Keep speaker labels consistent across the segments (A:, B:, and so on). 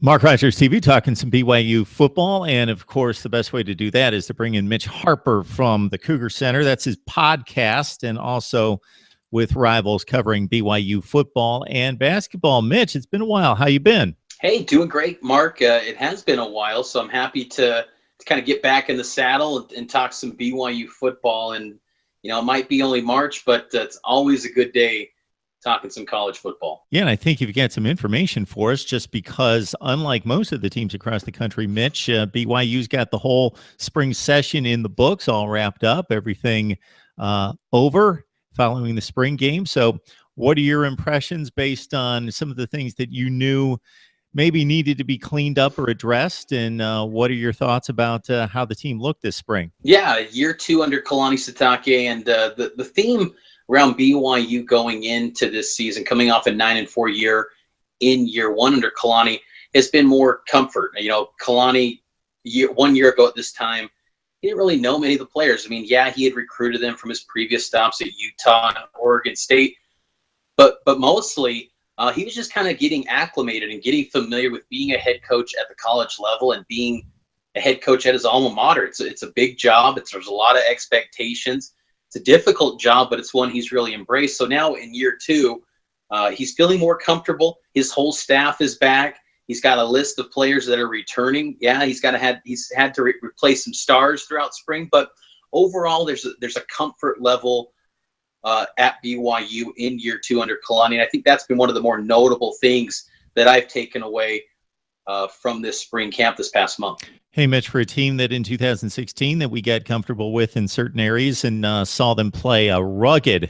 A: Mark Rogers TV talking some BYU football. And of course, the best way to do that is to bring in Mitch Harper from the Cougar Center. That's his podcast, and also with Rivals covering BYU football and basketball. Mitch, it's been a while. How you been?
B: Hey, doing great, Mark. It has been a while, so I'm happy to kind of get back in the saddle and talk some BYU football. And, it might be only March, but it's always a good day talking some college football.
A: Yeah, and I think you've got some information for us, just because unlike most of the teams across the country, Mitch, BYU's got the whole spring session in the books, all wrapped up, everything over following the spring game. So what are your impressions based on some of the things that you knew maybe needed to be cleaned up or addressed? And what are your thoughts about how the team looked this spring?
B: Yeah, year two under Kalani Sitake, and the theme around BYU going into this season, coming off a 9-4 year in year one under Kalani, has been more comfort. Kalani, 1 year ago at this time, he didn't really know many of the players. I mean, yeah, he had recruited them from his previous stops at Utah and Oregon State, but mostly he was just kind of getting acclimated and getting familiar with being a head coach at the college level and being a head coach at his alma mater. It's a big job. There's a lot of expectations. It's a difficult job, but it's one he's really embraced. So now in year two, he's feeling more comfortable. His whole staff is back. He's got a list of players that are returning. Yeah, he's had to replace some stars throughout spring, but overall, there's a comfort level at BYU in year two under Kalani. And I think that's been one of the more notable things that I've taken away from this spring camp this past month.
A: Hey, Mitch, for a team that in 2016 that we got comfortable with in certain areas and saw them play a rugged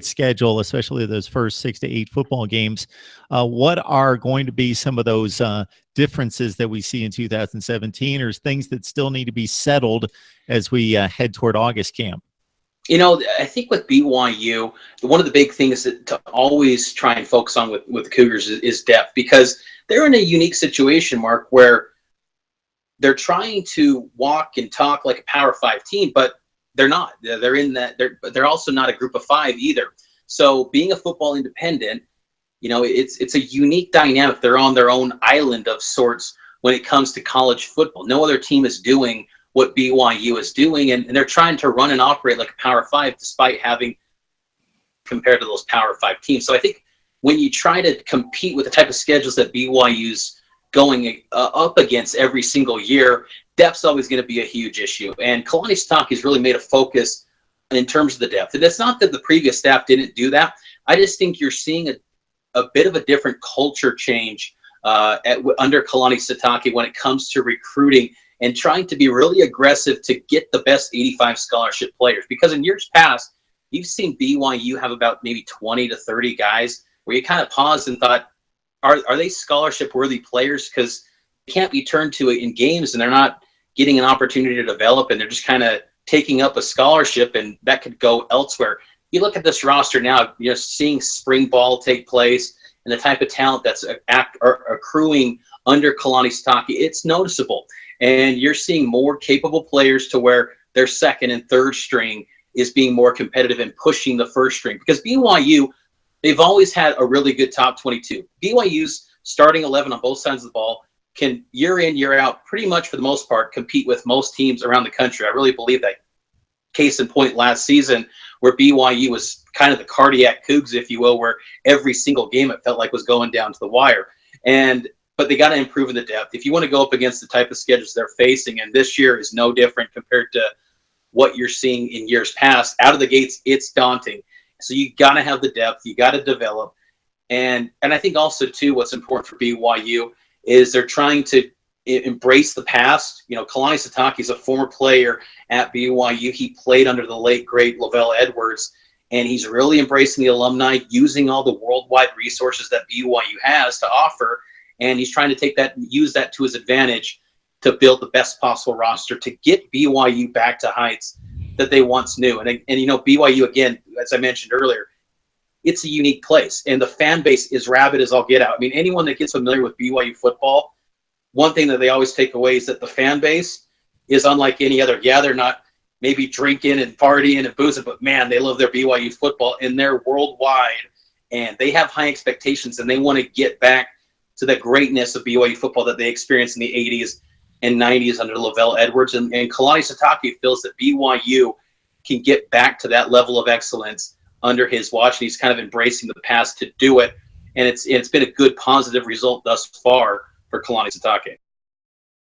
A: schedule, especially those first 6 to 8 football games, what are going to be some of those differences that we see in 2017, or things that still need to be settled as we head toward August camp?
B: I think with BYU, one of the big things to always try and focus on with the Cougars is depth, because they're in a unique situation, Mark, where they're trying to walk and talk like a Power 5 team, but they're not. They're in that. They're also not a group of 5 either. So being a football independent, it's a unique dynamic. They're on their own island of sorts when it comes to college football. No other team is doing what BYU is doing, and they're trying to run and operate like a Power 5 despite having compared to those Power 5 teams. So I think when you try to compete with the type of schedules that BYU's going up against every single year, depth's always going to be a huge issue. And Kalani Sitake has really made a focus in terms of the depth. And it's not that the previous staff didn't do that. I just think you're seeing a bit of a different culture change under Kalani Sitake when it comes to recruiting and trying to be really aggressive to get the best 85 scholarship players. Because in years past, you've seen BYU have about maybe 20 to 30 guys where you kind of paused and thought, are they scholarship-worthy players? Because they can't be turned to in games, and they're not getting an opportunity to develop, and they're just kind of taking up a scholarship, and that could go elsewhere. You look at this roster now, seeing spring ball take place and the type of talent that's accruing under Kalani Sitake, it's noticeable. And you're seeing more capable players to where their second and third string is being more competitive and pushing the first string. Because BYU, they've always had a really good top 22. BYU's starting 11 on both sides of the ball can, year in, year out, pretty much for the most part, compete with most teams around the country. I really believe that. Case in point, last season, where BYU was kind of the cardiac Cougs, if you will, where every single game it felt like was going down to the wire. But they got to improve in the depth. If you want to go up against the type of schedules they're facing, and this year is no different compared to what you're seeing in years past, out of the gates, it's daunting. So you got to have the depth, you got to develop. And I think also, too, what's important for BYU is they're trying to embrace the past. Kalani Sitake is a former player at BYU. He played under the late, great Lavelle Edwards, and he's really embracing the alumni, using all the worldwide resources that BYU has to offer, and he's trying to take that and use that to his advantage to build the best possible roster to get BYU back to heights that they once knew. And BYU, again, as I mentioned earlier, it's a unique place, and the fan base is rabid as all get out. I mean, anyone that gets familiar with BYU football, one thing that they always take away is that the fan base is unlike any other. Yeah, they're not maybe drinking and partying and boozing, but man, they love their BYU football, and they're worldwide, and they have high expectations, and they want to get back to the greatness of BYU football that they experienced in the 80s and 90s under Lavelle Edwards. And Kalani Sitake feels that BYU can get back to that level of excellence under his watch, and he's kind of embracing the past to do it. And it's been a good, positive result thus far for Kalani Sitake.